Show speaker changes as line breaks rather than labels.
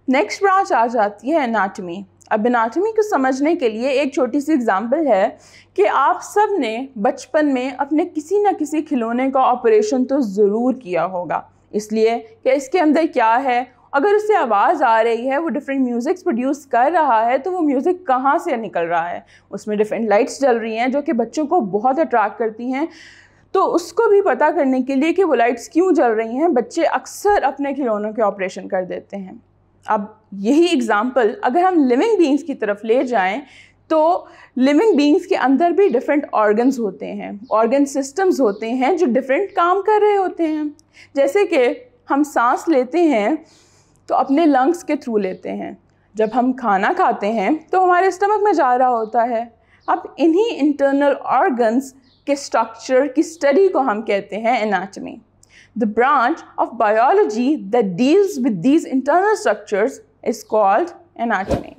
Next branch आ जाती है anatomy. अब एनाटमी को समझने के लिए एक छोटी सी एग्जांपल है कि आप सब ने बचपन में अपने किसी न किसी खिलौने का ऑपरेशन तो ज़रूर किया होगा, इसलिए कि इसके अंदर क्या है, अगर उससे आवाज़ आ रही है, वो डिफरेंट म्यूज़िक्स प्रोड्यूस कर रहा है, तो वो म्यूज़िक कहाँ से निकल रहा है। उसमें डिफरेंट लाइट्स जल रही हैं जो कि बच्चों को बहुत अट्रैक्ट करती हैं। तो उसको भी पता करने के लिए कि वो लाइट्स क्यों जल रही हैं, बच्चे अक्सर अपने खिलौनों के ऑपरेशन कर देते हैं। अब यही एग्ज़ाम्पल अगर हम लिविंग बीइंग्स की तरफ ले जाएं, तो लिविंग बीइंग्स के अंदर भी डिफरेंट ऑर्गन्स होते हैं, ऑर्गन सिस्टम्स होते हैं जो डिफरेंट काम कर रहे होते हैं। जैसे कि हम सांस लेते हैं तो अपने लंग्स के थ्रू लेते हैं, जब हम खाना खाते हैं तो हमारे स्टमक में जा रहा होता है। अब इन्हीं इंटरनल ऑर्गन्स के स्ट्रक्चर की स्टडी को हम कहते हैं anatomy. The branch of biology that deals with these internal structures is called anatomy.